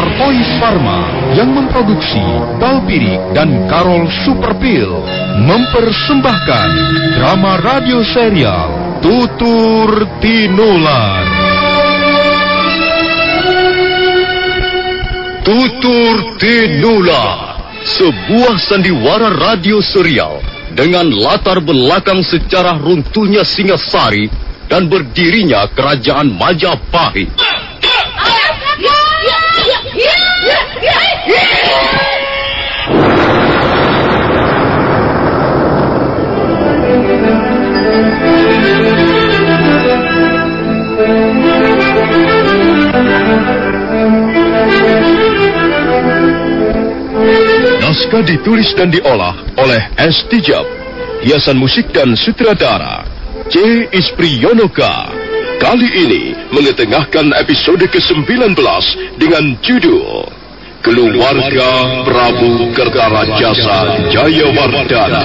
Tartois Pharma yang memproduksi Balpirik dan Karol Superpil mempersembahkan drama radio serial Tutur Tinular. Tutur Tinular, sebuah sandiwara radio serial dengan latar belakang sejarah runtuhnya Singasari dan berdirinya Kerajaan Majapahit. Naskah ditulis dan diolah oleh S. Tijab, hiasan musik dan sutradara C. Isprionoka. Kali ini mengetengahkan episode ke-19 dengan judul Keluarga Prabu Kertarajasa Jayawardana.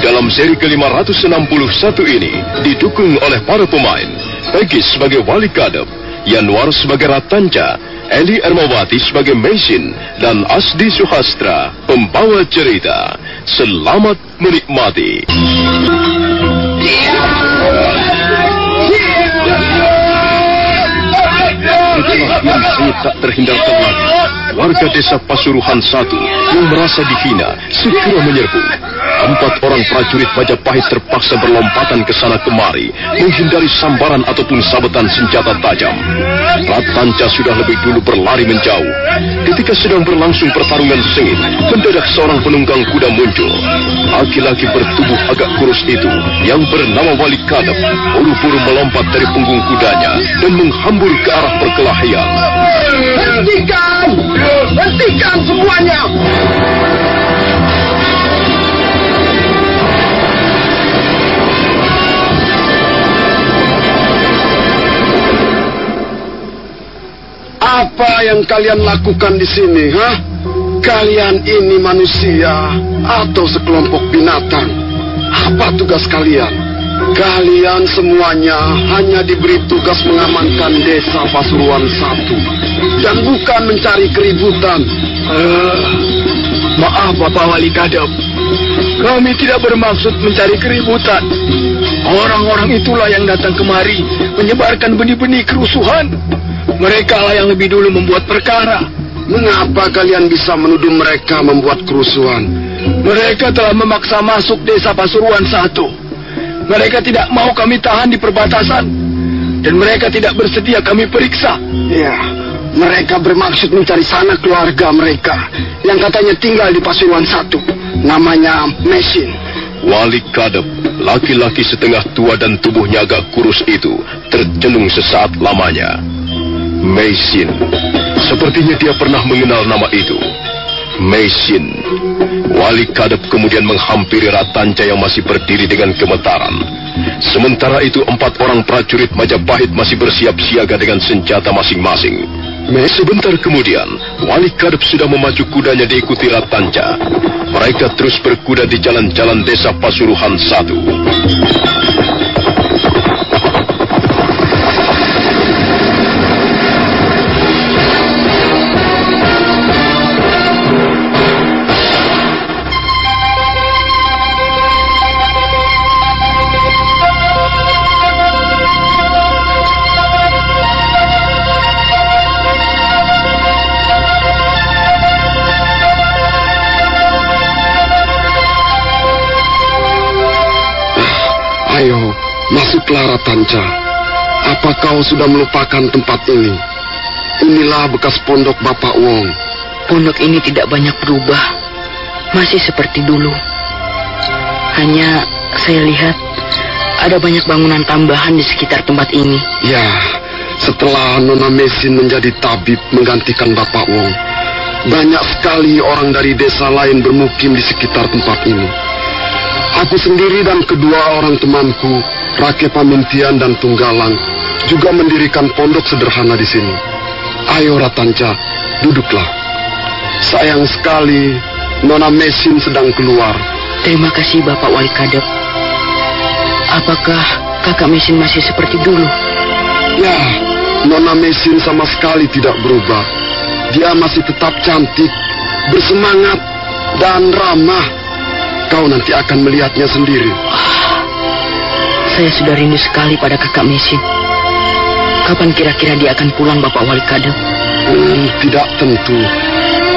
Dalam seri ke-561 ini didukung oleh para pemain Peggy sebagai Wali Kadep, Yanwar sebagai Ratanca, Eli Ermawati sebagai Mesin, dan Asdi Suhastra pembawa cerita. Selamat menikmati. Yang tak terhindarkan lagi, warga desa Pasuruhan 1 yang merasa dihina segera menyerbu. 4 orang prajurit Majapahit terpaksa berlompatan ke sana kemari, menghindari sambaran ataupun sabetan senjata tajam. Ratanca sudah lebih dulu berlari menjauh. Ketika sedang berlangsung pertarungan sengit, mendadak seorang penunggang kuda muncul. Laki-laki bertubuh agak kurus itu, yang bernama Wali Kadep, buru-buru melompat dari punggung kudanya dan menghambur ke arah perkelahian. Hentikan! Hentikan semuanya! Apa yang kalian lakukan di sini, ha? Kalian ini manusia atau sekelompok binatang? Apa tugas kalian? Kalian semuanya hanya diberi tugas mengamankan desa Pasuruan 1 dan bukan mencari keributan. Maaf Bapak Wali Kadep, kami tidak bermaksud mencari keributan. Orang-orang itulah yang datang kemari menyebarkan benih-benih kerusuhan. Mereka lah yang lebih dulu membuat perkara. Mengapa kalian bisa menuduh mereka membuat kerusuhan? Mereka telah memaksa masuk desa Pasuruan 1. Mereka tidak mau kami tahan di perbatasan, dan mereka tidak bersedia kami periksa. Ya, mereka bermaksud mencari sanak keluarga mereka yang katanya tinggal di Pasuruan 1. Namanya Mesin. Wali Kadep, laki-laki setengah tua dan tubuhnya agak kurus itu, tercenung sesaat lamanya. Mesin, sepertinya dia pernah mengenal nama itu. Mesin. Wali Kadep kemudian menghampiri Ratanca yang masih berdiri dengan gemetaran. Sementara itu 4 orang prajurit Majapahit masih bersiap siaga dengan senjata masing-masing. Sebentar kemudian, Wali Kadep sudah memacu kudanya diikuti Ratanca. Mereka terus berkuda di jalan-jalan desa Pasuruhan 1. Ayo, masuklah Ratanca. Apa kau sudah melupakan tempat ini? Inilah bekas pondok Bapak Wong. Pondok ini tidak banyak berubah. Masih seperti dulu. Hanya saya lihat ada banyak bangunan tambahan di sekitar tempat ini. Ya, setelah Nona Mesin menjadi tabib menggantikan Bapak Wong, banyak sekali orang dari desa lain bermukim di sekitar tempat ini. Aku sendiri dan kedua orang temanku, Rake Pamintian dan Tunggalang, juga mendirikan pondok sederhana di sini. Ayo Ratanca, duduklah. Sayang sekali, Nona Mesin sedang keluar. Terima kasih Bapak Wali Kadep. Apakah kakak Mesin masih seperti dulu? Ya, Nona Mesin sama sekali tidak berubah. Dia masih tetap cantik, bersemangat, dan ramah. Kau nanti akan melihatnya sendiri. Saya sudah rindu sekali pada kakak Mesin. Kapan kira-kira dia akan pulang, Bapak Wali Kadep? Tidak tentu.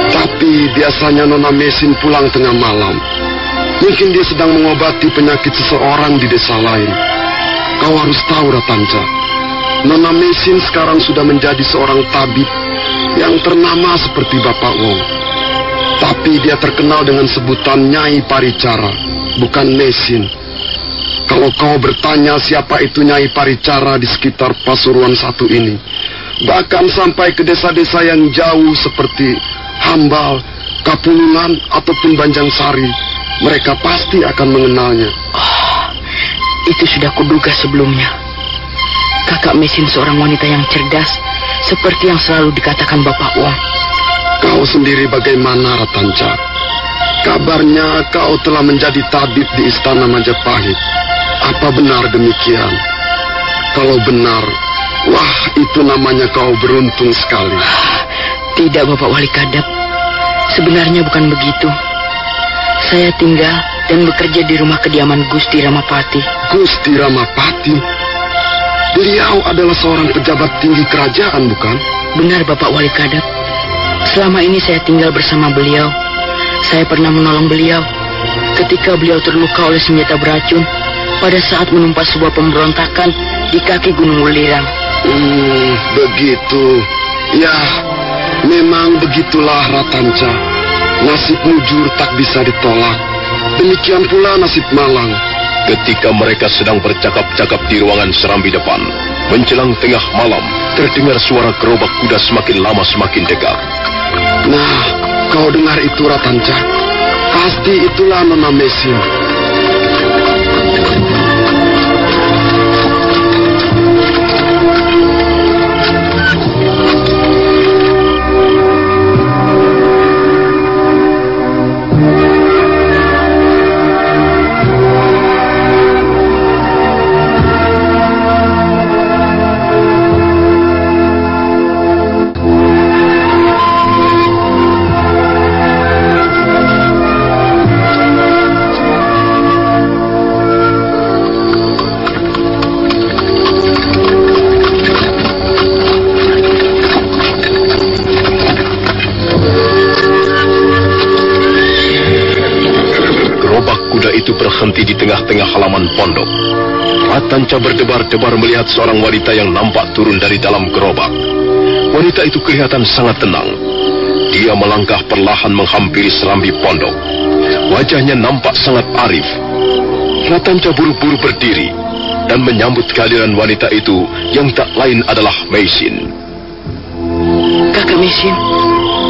Tapi biasanya Nona Mesin pulang tengah malam. Mungkin dia sedang mengobati penyakit seseorang di desa lain. Kau harus tahu, Ratanca. Nona Mesin sekarang sudah menjadi seorang tabib yang ternama seperti Bapak Wong. Tapi dia terkenal dengan sebutan Nyai Paricara, bukan Mesin. Kalau kau bertanya siapa itu Nyai Paricara di sekitar Pasuruan satu ini, bahkan sampai ke desa-desa yang jauh seperti Hambal, Kapulungan, ataupun Banjangsari, mereka pasti akan mengenalnya. Itu sudah kuduga sebelumnya. Kakak Mesin seorang wanita yang cerdas, seperti yang selalu dikatakan Bapak Wong. Kau sendiri bagaimana, Ratanca? Kabarnya kau telah menjadi tabib di Istana Majapahit. Apa benar demikian? Kalau benar, wah, itu namanya kau beruntung sekali. Tidak, Bapak Wali Kadep. Sebenarnya bukan begitu. Saya tinggal dan bekerja di rumah kediaman Gusti Ramapati. Gusti Ramapati? Beliau adalah seorang pejabat tinggi kerajaan, bukan? Benar, Bapak Wali Kadep. Selama ini saya tinggal bersama beliau. Saya pernah menolong beliau ketika beliau terluka oleh senjata beracun pada saat menumpas sebuah pemberontakan di kaki Gunung Welirang. Begitu. Ya, memang begitulah, Ratanca. Nasib mujur tak bisa ditolak. Demikian pula nasib malang. Ketika mereka sedang bercakap-cakap di ruangan serambi depan, menjelang tengah malam, terdengar suara gerobak kuda semakin lama semakin dekat. Nah, kau dengar itu, Ratanca? Pasti itulah Nona Mesin. Berhenti di tengah-tengah halaman pondok. Ratanca berdebar-debar melihat seorang wanita yang nampak turun dari dalam gerobak. Wanita itu kelihatan sangat tenang. Dia melangkah perlahan menghampiri serambi pondok. Wajahnya nampak sangat arif. Ratanca buru-buru berdiri dan menyambut kehadiran wanita itu yang tak lain adalah Mesin. Kakak Mesin,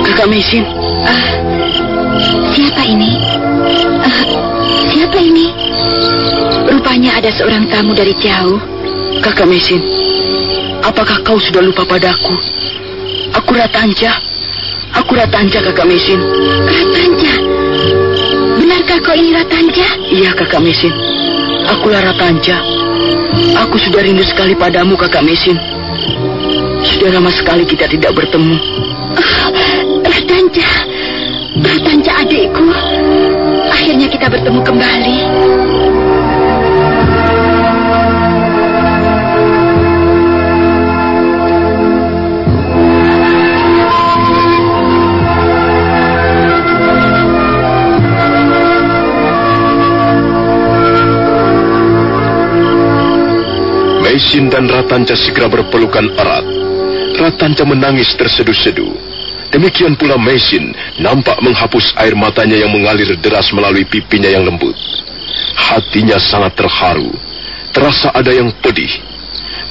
Kakak Mesin. Siapa ini? Siapa ini? Rupanya ada seorang tamu dari jauh. Kakak Mesin, apakah kau sudah lupa padaku? Aku Ratanca. Aku Ratanca, Kakak Mesin. Ratanca? Benarkah kau ini Ratanca? Iya, Kakak Mesin. Akulah Ratanca. Aku sudah rindu sekali padamu, Kakak Mesin. Sudah lama sekali kita tidak bertemu. Ratanca. Ratanca adikku. Akhirnya kita bertemu kembali. Mesin dan Ratanca segera berpelukan erat. Ratanca menangis terseduh-seduh. Demikian pula Mesin nampak menghapus air matanya yang mengalir deras melalui pipinya yang lembut. Hatinya sangat terharu. Terasa ada yang pedih.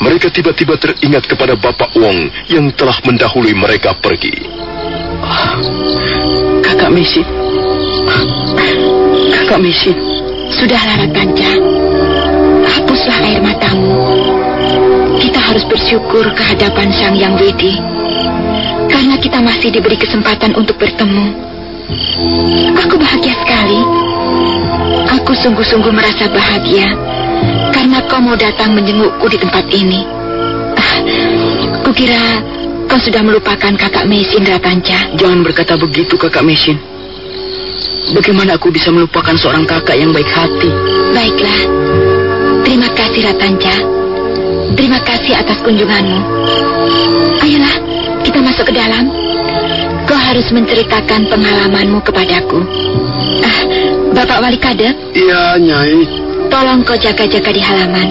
Mereka tiba-tiba teringat kepada Bapak Wong yang telah mendahului mereka pergi. Kakak Mesin. Kakak Mesin. Sudahlah, Ratanca. Hapuslah air matamu. Kita harus bersyukur kehadapan Sang Yang Widi. karena kita masih diberi kesempatan untuk bertemu. Aku bahagia sekali. Aku sungguh-sungguh merasa bahagia karena kau mau datang menjengukku di tempat ini. Kukira kau sudah melupakan kakak Meisin, Ratanca. Jangan berkata begitu, kakak Meisin. Bagaimana aku bisa melupakan seorang kakak yang baik hati? Baiklah. Terima kasih, Ratanca. Terima kasih atas kunjunganmu. Ayolah, kita masuk ke dalam. Kau harus menceritakan pengalamanmu kepadaku. Bapak Wali Kadep? Iya, Nyai. Tolong kau jaga-jaga di halaman.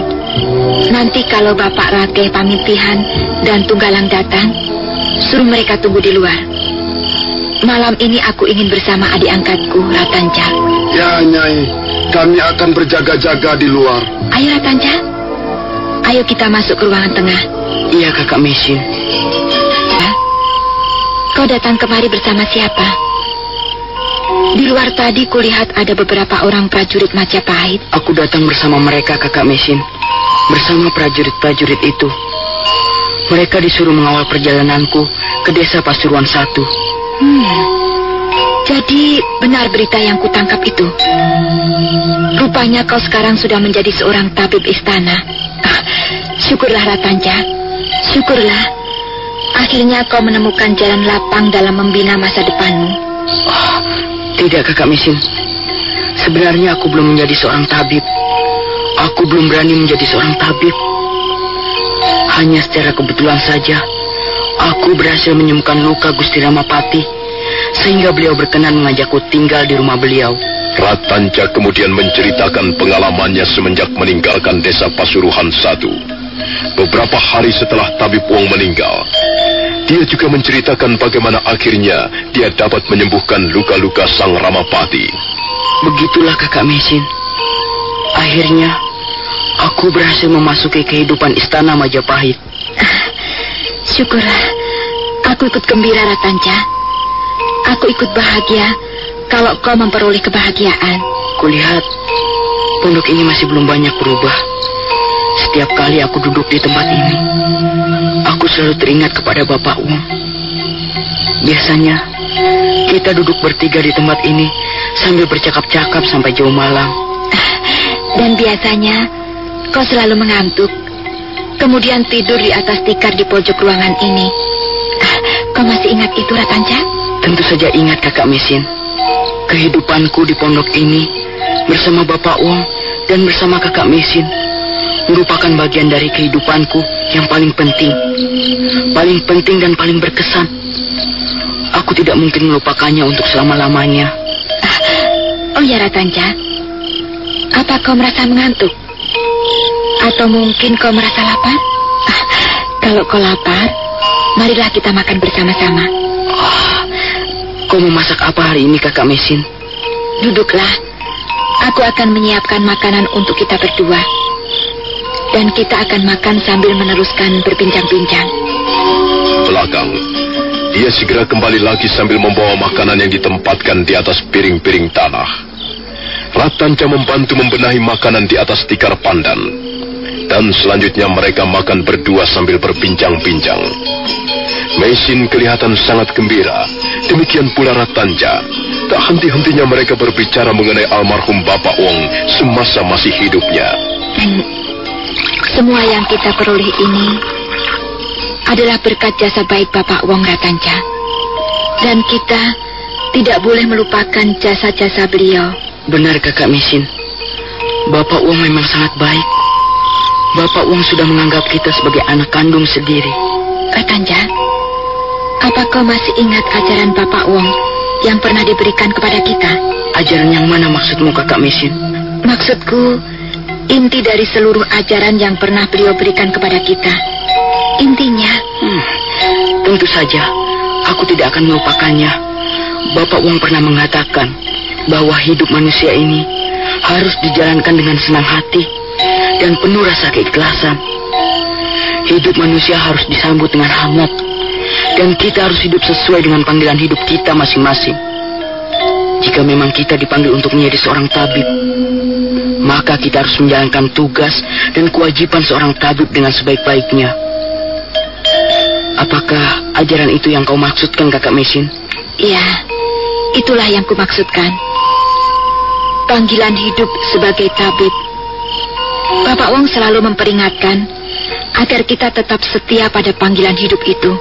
Nanti kalau Bapak Rakeh Pamintihan dan Tunggalang datang, suruh mereka tunggu di luar. Malam ini aku ingin bersama adik angkatku, Ratanca. Ya, Nyai. Kami akan berjaga-jaga di luar. Ayo, Ratanca. Ayo kita masuk ke ruangan tengah. Iya, kakak Meisin. Kau datang kemari bersama siapa? Di luar tadi kulihat ada beberapa orang prajurit Majapahit. Aku datang bersama mereka, kakak Meisin. Bersama prajurit-prajurit itu. Mereka disuruh mengawal perjalananku ke desa Pasuruan 1. Jadi benar berita yang kutangkap itu. Rupanya kau sekarang sudah menjadi seorang tabib istana. Syukurlah, Ratanca. Syukurlah. Akhirnya kau menemukan jalan lapang dalam membina masa depanmu. Tidak, kakak Meisin. Sebenarnya aku belum menjadi seorang tabib. Aku belum berani menjadi seorang tabib. Hanya secara kebetulan saja aku berhasil menyembuhkan luka Gusti Ramapati, sehingga beliau berkenan mengajakku tinggal di rumah beliau. Ratanca kemudian menceritakan pengalamannya semenjak meninggalkan desa Pasuruan 1. Beberapa hari setelah Tabib Wong meninggal, dia juga menceritakan bagaimana akhirnya dia dapat menyembuhkan luka-luka Sang Ramapati. Begitulah, kakak Meisin. Akhirnya aku berhasil memasuki kehidupan istana Majapahit. Syukurlah. Aku ikut gembira, Ratanca. Aku ikut bahagia kalau kau memperoleh kebahagiaan. Kulihat pondok ini masih belum banyak berubah. Setiap kali aku duduk di tempat ini, aku selalu teringat kepada Bapak Wong. Biasanya kita duduk bertiga di tempat ini sambil bercakap-cakap sampai jauh malam. Dan biasanya kau selalu mengantuk, kemudian tidur di atas tikar di pojok ruangan ini. Kau masih ingat itu, Ratanca? Tentu saja ingat, kakak Meisin. Kehidupanku di pondok ini bersama Bapak Wong dan bersama kakak Meisin merupakan bagian dari kehidupanku yang paling penting dan paling berkesan. Aku tidak mungkin melupakannya untuk selama-lamanya. Oh ya, Ratanca, apa kau merasa mengantuk? Atau mungkin kau merasa lapar? Kalau kau lapar, marilah kita makan bersama-sama. Kau memasak apa hari ini, kakak Meisin? Duduklah. Aku akan menyiapkan makanan untuk kita berdua. Dan kita akan makan sambil meneruskan berbincang-bincang. Belakang, dia segera kembali lagi sambil membawa makanan yang ditempatkan di atas piring-piring tanah. Ratanca membantu membenahi makanan di atas tikar pandan. Dan selanjutnya mereka makan berdua sambil berbincang-bincang. Meisin kelihatan sangat gembira. Demikian pula Ratanca. Tak henti-hentinya mereka berbicara mengenai almarhum Bapak Wong semasa masih hidupnya. Semua yang kita peroleh ini adalah berkat jasa baik Bapak Wong, Ratanca. Dan kita tidak boleh melupakan jasa-jasa beliau. Benar, kakak Meisin. Bapak Wong memang sangat baik. Bapak Wong sudah menganggap kita sebagai anak kandung sendiri. Ratanca, apa kau masih ingat ajaran Bapak Wong yang pernah diberikan kepada kita? Ajaran yang mana maksudmu, kakak Meisin? Maksudku, inti dari seluruh ajaran yang pernah beliau berikan kepada kita. Intinya, tentu saja aku tidak akan melupakannya. Bapak Wong pernah mengatakan bahwa hidup manusia ini harus dijalankan dengan senang hati dan penuh rasa keikhlasan. Hidup manusia harus disambut dengan hangat, dan kita harus hidup sesuai dengan panggilan hidup kita masing-masing. Jika memang kita dipanggil untuk menjadi seorang tabib, maka kita harus menjalankan tugas dan kewajiban seorang tabib dengan sebaik-baiknya. Apakah ajaran itu yang kau maksudkan, Kakak Mesin? Iya, itulah yang kumaksudkan. Panggilan hidup sebagai tabib. Bapak Wong selalu memperingatkan agar kita tetap setia pada panggilan hidup itu.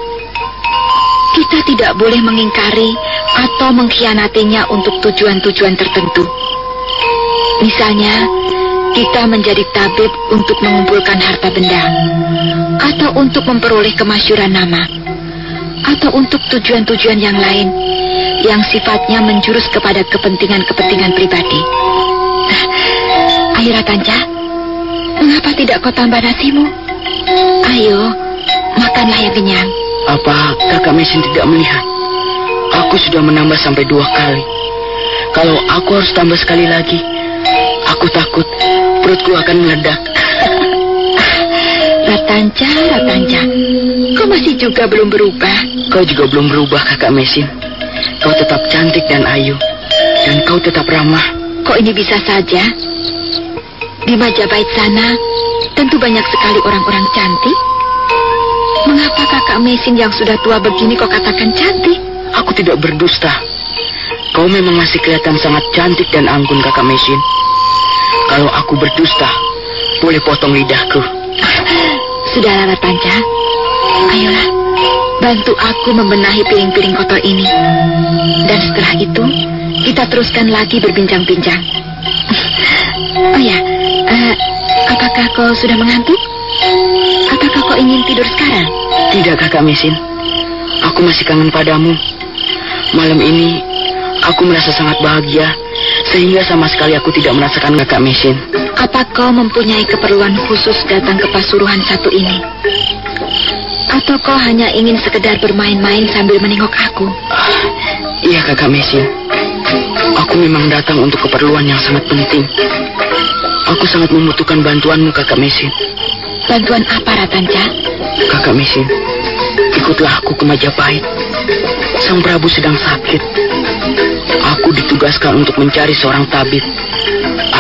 Kita tidak boleh mengingkari atau mengkhianatinya untuk tujuan-tujuan tertentu. Misalnya, kita menjadi tabib untuk mengumpulkan harta benda, atau untuk memperoleh kemasyhuran nama, atau untuk tujuan-tujuan yang lain yang sifatnya menjurus kepada kepentingan-kepentingan pribadi. Ayo Ratanca, mengapa tidak kau tambah nasimu? Ayo, makanlah yang kenyang. Apa Kakak Mesin tidak melihat? Aku sudah menambah sampai 2 kali. Kalau aku harus tambah sekali lagi, aku takut perutku akan meledak. Ratanca, kau masih juga belum berubah. Kau juga belum berubah, Kakak Mesin. Kau tetap cantik dan ayu, dan kau tetap ramah. Kok ini bisa saja? Di Majapahit sana tentu banyak sekali orang-orang cantik. Mengapa Kakak Mesin yang sudah tua begini kau katakan cantik? Aku tidak berdusta. Kau memang masih kelihatan sangat cantik dan anggun, Kakak Mesin. Kalau aku berdusta, boleh potong lidahku. Sudahlah Ratanca, ayolah, bantu aku membenahi piring-piring kotor ini. Dan setelah itu, kita teruskan lagi berbincang-bincang. Oh ya, apakah kau sudah mengantuk? Apakah kau ingin tidur sekarang? Tidak, Kakak Mesin. Aku masih kangen padamu. Malam ini, aku merasa sangat bahagia, sehingga sama sekali aku tidak merasakan Kakak Mesin. Apa kau mempunyai keperluan khusus datang ke Pasuruan satu ini? Atau kau hanya ingin sekedar bermain-main sambil menengok aku? Iya, Kakak Mesin. Aku memang datang untuk keperluan yang sangat penting. Aku sangat membutuhkan bantuanmu, Kakak Mesin. Bantuan apa, Ratanca? Kakak Mesin, ikutlah aku ke Majapahit. Sang Prabu sedang sakit. Aku ditugaskan untuk mencari seorang tabib.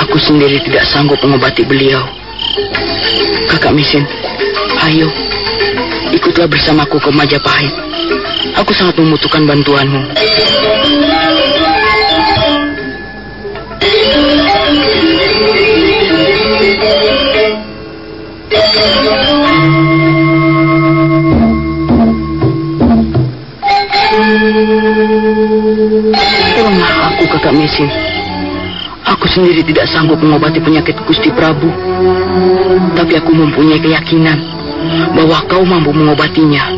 Aku sendiri tidak sanggup mengobati beliau. Kakak Mesin, ayo, ikutlah bersamaku ke Majapahit. Aku sangat membutuhkan bantuanmu. Tolonglah aku, Kakak Mesin. Aku sendiri tidak sanggup mengobati penyakit Gusti Prabu. Tapi aku mempunyai keyakinan bahwa kau mampu mengobatinya.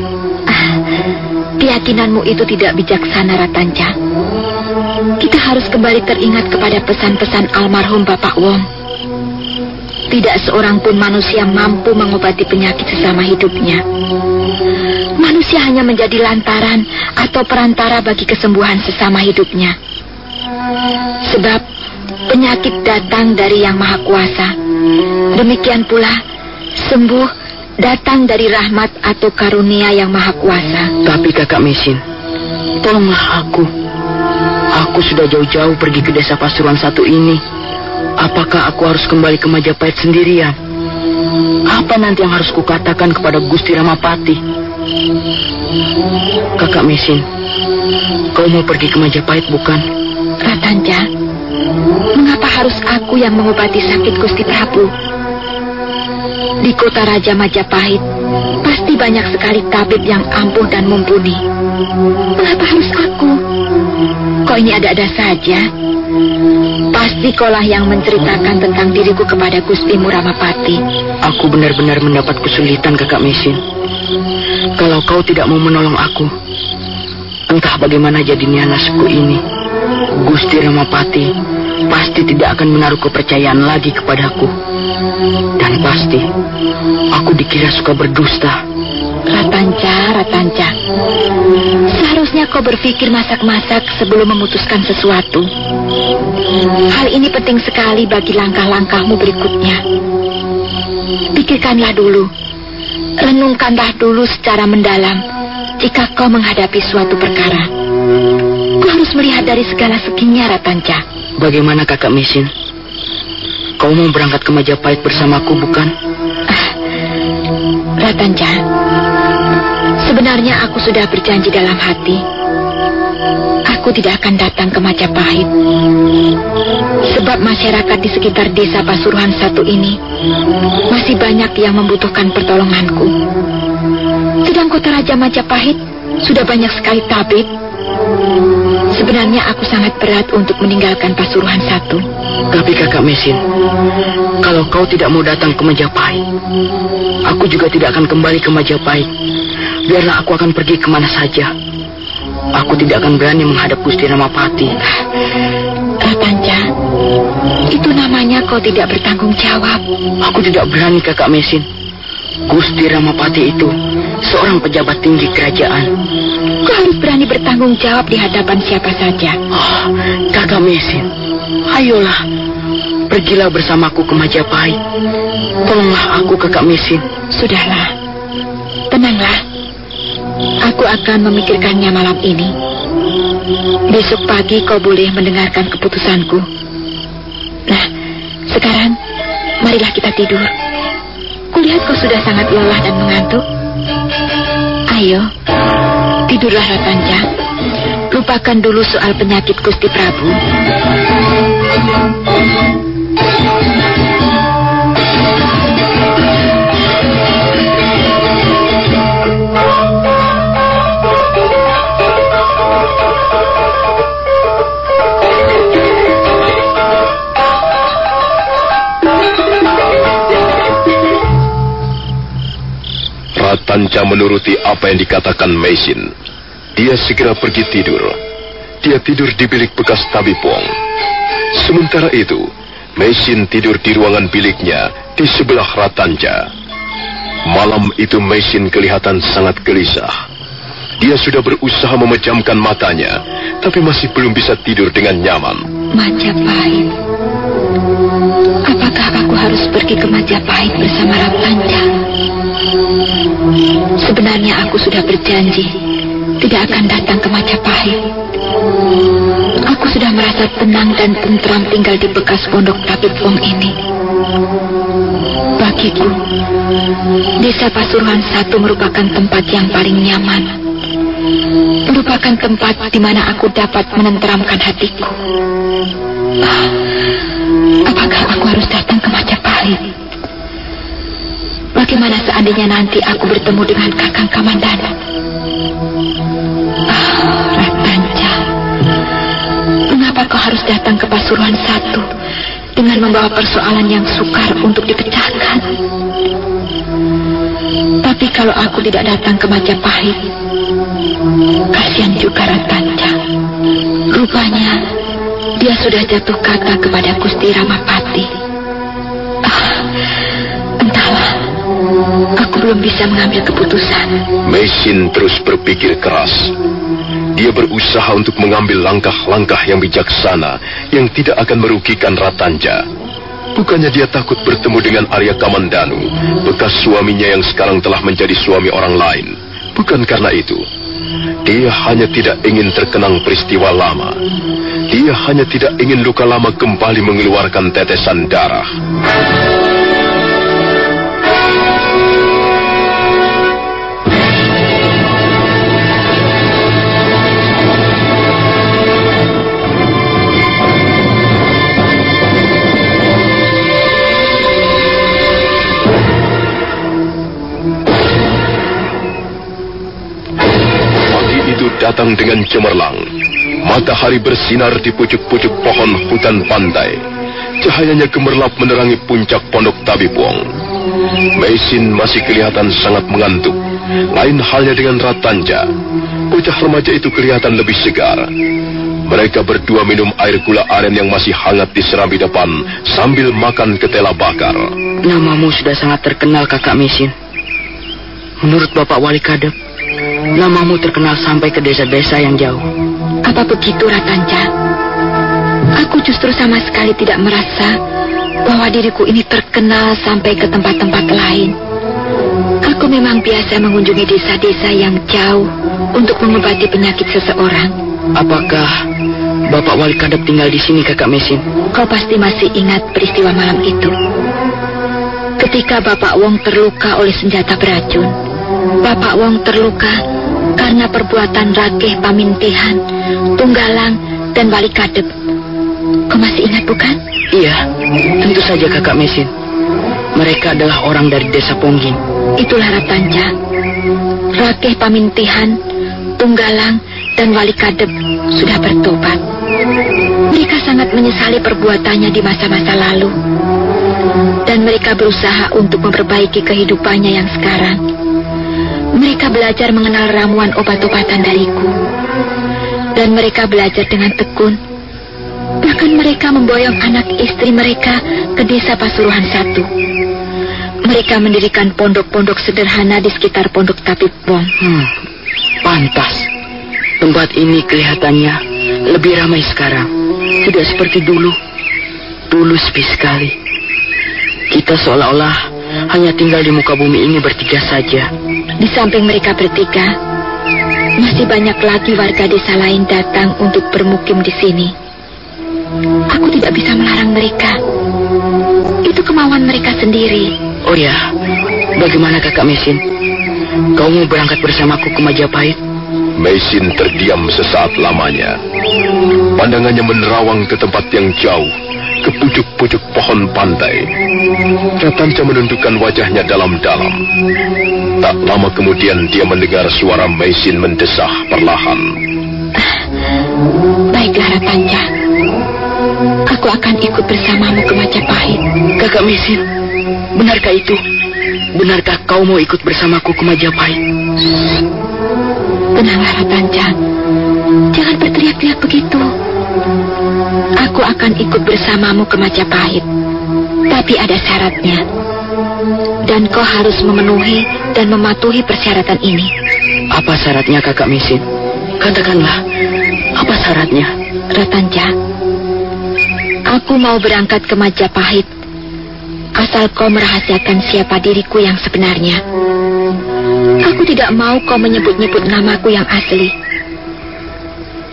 Keyakinanmu itu tidak bijaksana, Ratanca. Kita harus kembali teringat kepada pesan-pesan almarhum Bapak Wong. Tidak seorang pun manusia mampu mengobati penyakit sesama hidupnya. Manusia hanya menjadi lantaran atau perantara bagi kesembuhan sesama hidupnya. Sebab penyakit datang dari Yang Maha Kuasa. Demikian pula sembuh datang dari rahmat atau karunia Yang Maha Kuasa. Tapi Kakak Mesin, tolonglah aku. Aku sudah jauh-jauh pergi ke desa Pasuruan satu ini. Apakah aku harus kembali ke Majapahit sendirian? Apa nanti yang harus kukatakan kepada Gusti Ramapati? Kakak Mesin, kau mau pergi ke Majapahit bukan? Ratanca, mengapa harus aku yang mengobati sakit Gusti Prabu? Di kota Raja Majapahit pasti banyak sekali tabib yang ampuh dan mumpuni. Mengapa harus aku? Kok ini ada-ada saja? Pasti kaulah yang menceritakan tentang diriku kepada Gustimu Ramapati. Aku benar-benar mendapat kesulitan, Kakak Mesin. Kalau kau tidak mau menolong aku, entah bagaimana jadinya nasibku ini. Gusti Ramapati pasti tidak akan menaruh kepercayaan lagi kepadaku. Dan pasti aku dikira suka berdusta. Ratanca, seharusnya kau berpikir masak-masak sebelum memutuskan sesuatu. Hal ini penting sekali bagi langkah-langkahmu berikutnya. Pikirkanlah dulu, renungkanlah dulu secara mendalam jika kau menghadapi suatu perkara. Kau harus melihat dari segala seginya, Ratanca. Bagaimana Kakak Mesin? Kau mau berangkat ke Majapahit bersamaku bukan? Ratanca, Sebenarnya aku sudah berjanji dalam hati. Aku tidak akan datang ke Majapahit. Sebab masyarakat di sekitar desa Pasuruan 1 ini masih banyak yang membutuhkan pertolonganku. Sedang kota Raja Majapahit sudah banyak sekali tabib. Sebenarnya aku sangat berat untuk meninggalkan Pasuruan 1. Tapi Kakak Mesin, kalau kau tidak mau datang ke Majapahit, aku juga tidak akan kembali ke Majapahit. Biarlah aku akan pergi kemana saja. Aku tidak akan berani menghadap Gusti Ramapati. Ratanja, itu namanya kau tidak bertanggung jawab. Aku tidak berani, Kakak Mesin. Gusti Ramapati itu seorang pejabat tinggi kerajaan. Kau harus berani bertanggung jawab di hadapan siapa saja. Oh, Kakak Mesin, ayolah, pergilah bersamaku ke Majapahit. Tolonglah aku, Kakak Mesin. Sudahlah, tenanglah. Aku akan memikirkannya malam ini. Besok pagi kau boleh mendengarkan keputusanku. Nah, sekarang marilah kita tidur. Kulihat kau sudah sangat lelah dan mengantuk. Ayo, tidurlah Ratanja. Lupakan dulu soal penyakit Gusti Prabu. Ratanja menuruti apa yang dikatakan Mesin. Dia segera pergi tidur. Dia tidur di bilik bekas tabib Wong. Sementara itu, Mesin tidur di ruangan biliknya di sebelah Ratanja. Malam itu Mesin kelihatan sangat gelisah. Dia sudah berusaha memejamkan matanya, tapi masih belum bisa tidur dengan nyaman. Majapahit. Apakah aku harus pergi ke Majapahit bersama Ratanja? Sebenarnya aku sudah berjanji tidak akan datang ke Majapahit. Aku sudah merasa tenang dan tentram tinggal di bekas pondok tabib Wong ini. Bagiku, desa Pasuruan 1 merupakan tempat yang paling nyaman. Merupakan tempat di mana aku dapat menenteramkan hatiku. Apakah aku harus datang ke Majapahit? Bagaimana seandainya nanti aku bertemu dengan Kakang Kamandanu? Ratanja, mengapa kau harus datang ke Pasuruan 1 dengan membawa persoalan yang sukar untuk dipecahkan? Tapi kalau aku tidak datang ke Majapahit, kasihan juga Ratanja. Rupanya dia sudah jatuh kata kepada Gusti Ramapati. Entahlah, aku belum bisa mengambil keputusan. Mesin terus berpikir keras. Dia berusaha untuk mengambil langkah-langkah yang bijaksana yang tidak akan merugikan Ratanja. Bukannya dia takut bertemu dengan Arya Kamandanu, bekas suaminya yang sekarang telah menjadi suami orang lain. Bukan karena itu. Dia hanya tidak ingin terkenang peristiwa lama. Dia hanya tidak ingin luka lama kembali mengeluarkan tetesan darah. Datang dengan cemerlang. Matahari bersinar di pucuk-pucuk pohon hutan pantai. Cahayanya gemerlap menerangi puncak pondok tabib Wong. Mesin masih kelihatan sangat mengantuk. Lain halnya dengan Ratanja. Bocah remaja itu kelihatan lebih segar. Mereka berdua minum air gula aren yang masih hangat di serambi depan sambil makan ketela bakar. Namamu sudah sangat terkenal, Kakak Mesin. Menurut Bapak Wali Kadep, namamu terkenal sampai ke desa-desa yang jauh. Apa begitu, Ratanja? Aku justru sama sekali tidak merasa bahwa diriku ini terkenal sampai ke tempat-tempat lain. Aku memang biasa mengunjungi desa-desa yang jauh untuk mengobati penyakit seseorang. Apakah Bapak Wali Kadep tinggal di sini, Kakak Mesin? Kau pasti masih ingat peristiwa malam itu. Ketika Bapak Wong terluka oleh senjata beracun, Bapak Wong terluka karena perbuatan Rakeh Pamintihan, Tunggalang, dan Wali Kadep. Kau masih ingat bukan? Iya, tentu saja Kakak Mesin. Mereka adalah orang dari desa Pongging. Itulah Ratanca. Rakeh Pamintihan, Tunggalang, dan Wali Kadep sudah bertobat. Mereka sangat menyesali perbuatannya di masa-masa lalu. Dan mereka berusaha untuk memperbaiki kehidupannya yang sekarang. Mereka belajar mengenal ramuan obat-obatan dariku. Dan mereka belajar dengan tekun. Bahkan mereka memboyong anak istri mereka ke desa Pasuruan 1. Mereka mendirikan pondok-pondok sederhana di sekitar pondok Tapip Wong. Pantas. Tempat ini kelihatannya lebih ramai sekarang. Tidak seperti dulu. Dulu sepi sekali. Kita seolah-olah hanya tinggal di muka bumi ini bertiga saja. Di samping mereka bertiga, masih banyak lagi warga desa lain datang untuk bermukim di sini. Aku tidak bisa melarang mereka. Itu kemauan mereka sendiri. Oh ya, bagaimana Kakak Mesin? Kau mau berangkat bersamaku ke Majapahit? Mesin terdiam sesaat lamanya. Pandangannya menerawang ke tempat yang jauh, ke pucuk-pucuk pohon pantai. Ratanca menundukkan wajahnya dalam-dalam. Tak lama kemudian dia mendengar suara Mesin mendesah perlahan. Baiklah Ratanca, aku akan ikut bersamamu ke Majapahit. Kakak Mesin, benarkah itu? Benarkah kau mau ikut bersamaku ke Majapahit? Tenanglah Ratanca, jangan berteriak-teriak begitu. Aku akan ikut bersamamu ke Majapahit, tapi ada syaratnya. Dan kau harus memenuhi dan mematuhi persyaratan ini. Apa syaratnya Kakak Mesin? Katakanlah, apa syaratnya? Ratanca, aku mau berangkat ke Majapahit, asal kau merahasiakan siapa diriku yang sebenarnya. Aku tidak mau kau menyebut-nyebut namaku yang asli.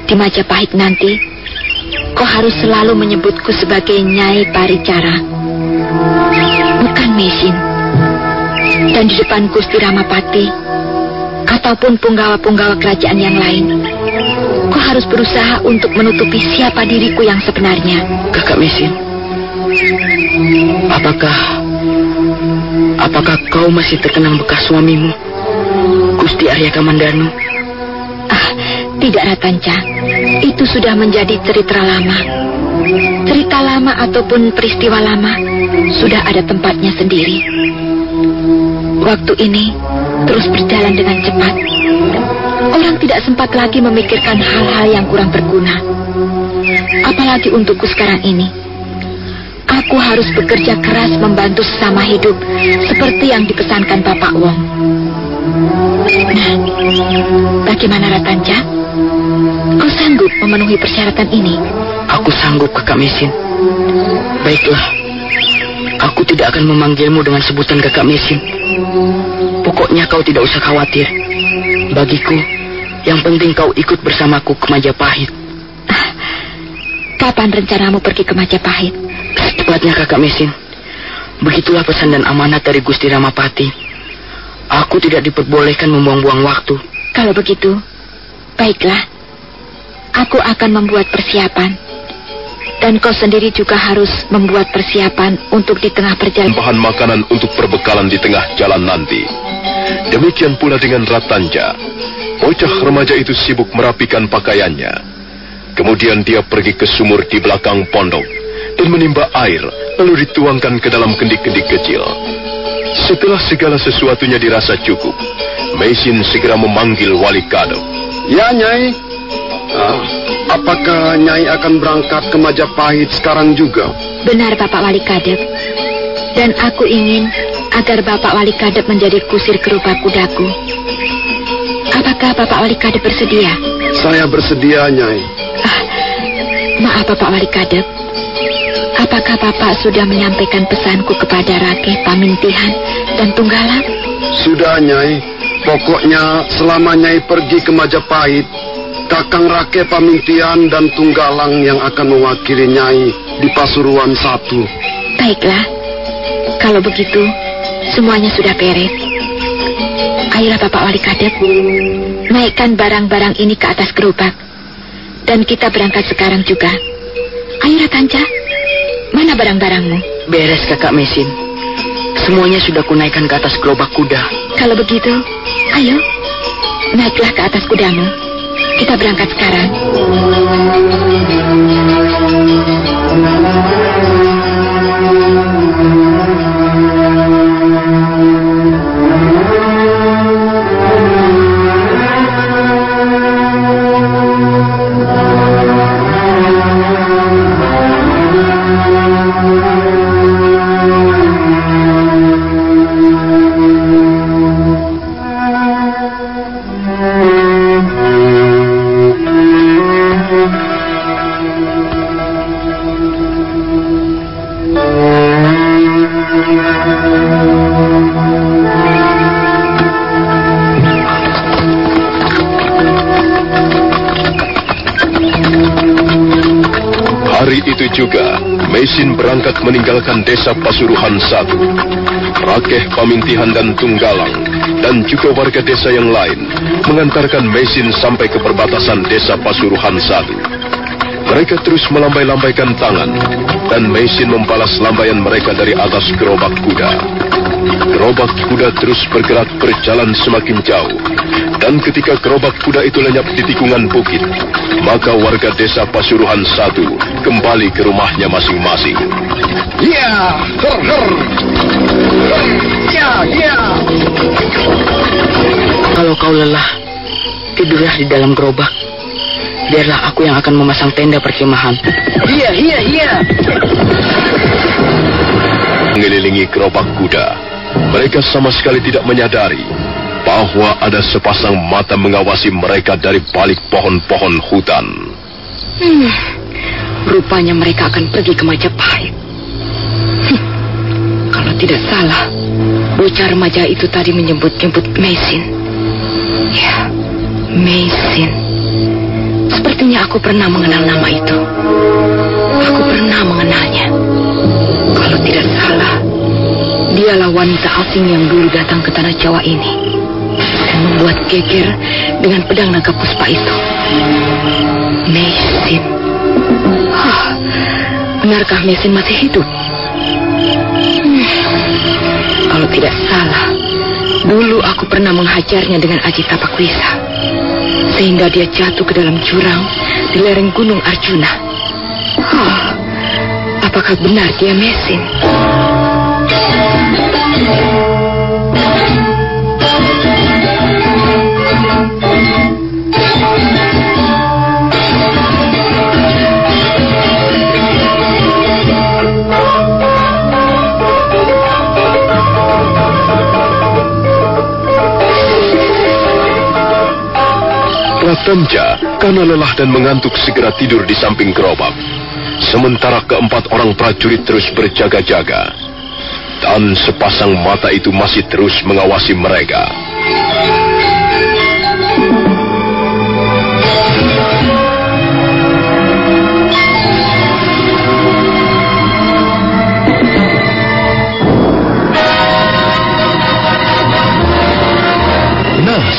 Di Majapahit nanti, kau harus selalu menyebutku sebagai Nyai Paricara, bukan Mesin. Dan di depan Gusti Ramapati, ataupun punggawa-punggawa kerajaan yang lain, kau harus berusaha untuk menutupi siapa diriku yang sebenarnya. Kakak Mesin, apakah kau masih terkenang bekas suamimu, Gusti Arya Kamandanu? Tidak Ratanca, itu sudah menjadi cerita lama. Cerita lama ataupun peristiwa lama sudah ada tempatnya sendiri. Waktu ini terus berjalan dengan cepat. Orang tidak sempat lagi memikirkan hal-hal yang kurang berguna. Apalagi untukku sekarang ini. Aku harus bekerja keras membantu sesama hidup seperti yang dipesankan Bapak Wong. Nah, bagaimana Ratanca? Kau sanggup memenuhi persyaratan ini? Aku sanggup, Kakak Mesin. Baiklah, aku tidak akan memanggilmu dengan sebutan Kakak Mesin. Pokoknya kau tidak usah khawatir. Bagiku, yang penting kau ikut bersamaku ke Majapahit. Kapan rencanamu pergi ke Majapahit? Secepatnya, Kakak Mesin. Begitulah pesan dan amanat dari Gusti Ramapati. Aku tidak diperbolehkan membuang-buang waktu. Kalau begitu, baiklah. Aku akan membuat persiapan. Dan kau sendiri juga harus membuat persiapan untuk di tengah perjalanan. Bahan makanan untuk perbekalan di tengah jalan nanti. Demikian pula dengan Ratanca. Bocah remaja itu sibuk merapikan pakaiannya. Kemudian dia pergi ke sumur di belakang pondok dan menimba air, lalu dituangkan ke dalam kendik-kendik kecil. Setelah segala sesuatunya dirasa cukup, Mesin segera memanggil Wali Kadep. Ya, Nyai. Apakah Nyai akan berangkat ke Majapahit sekarang juga? Benar, Bapak Wali Kadep. Dan aku ingin agar Bapak Wali Kadep menjadi kusir kerupa kudaku. Apakah Bapak Wali Kadep bersedia? Saya bersedia, Nyai. Maaf, Bapak Wali Kadep. Apakah Bapak sudah menyampaikan pesanku kepada Rakeh Pamintihan dan Tunggalang? Sudah, Nyai. Pokoknya selama Nyai pergi ke Majapahit, Kakang Rakeh Pamintihan dan Tunggalang yang akan mewakili Nyai di Pasuruan 1. Baiklah, kalau begitu semuanya sudah beres. Ayolah Bapak Wali Kadep, naikkan barang-barang ini ke atas gerobak. Dan kita berangkat sekarang juga. Ayo Ratanja, mana barang-barangmu? Beres Kakak Mesin. Semuanya sudah kunaikkan ke atas gerobak kuda. Kalau begitu, ayo, naiklah ke atas kudamu. Kita berangkat sekarang. Itu juga, Mesin berangkat meninggalkan desa Pasuruhan 1. Rakeh, Pamintihan, dan Tunggalang, dan juga warga desa yang lain, mengantarkan Mesin sampai ke perbatasan desa Pasuruhan 1. Mereka terus melambai-lambaikan tangan, dan Mesin membalas lambaian mereka dari atas gerobak kuda. Gerobak kuda terus bergerak berjalan semakin jauh, dan ketika gerobak kuda itu lenyap di tikungan bukit, maka warga desa Pasuruhan 1 kembali ke rumahnya masing-masing. Ya, her, her. Ya, ya. Kalau kau lelah, tidurlah di dalam gerobak. Biarlah aku yang akan memasang tenda perkemahan. Iya, iya, iya. Mengelilingi gerobak kuda, mereka sama sekali tidak menyadari bahwa ada sepasang mata mengawasi mereka dari balik pohon-pohon hutan. Rupanya mereka akan pergi ke Majapahit. Kalau tidak salah, bocah remaja itu tadi menyebut-nyebut Mesin. Ya, Mesin. Sepertinya aku pernah mengenal nama itu. Aku pernah mengenalnya. Kalau tidak salah, dialah wanita asing yang dulu datang ke tanah Jawa ini dan membuat geger dengan pedang naga puspa itu. Mesin. Benarkah Mesin masih hidup? Kalau tidak salah, dulu aku pernah menghajarnya dengan aji tapakwisa, sehingga dia jatuh ke dalam jurang di lereng Gunung Arjuna. Apakah benar dia Mesin? Ratanja karena lelah dan mengantuk segera tidur di samping gerobak. Sementara keempat orang prajurit terus berjaga-jaga. Dan sepasang mata itu masih terus mengawasi mereka.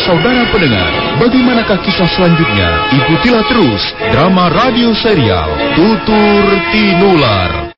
Saudara pendengar, bagaimanakah kisah selanjutnya? Ikutilah terus drama radio serial Tutur Tinular.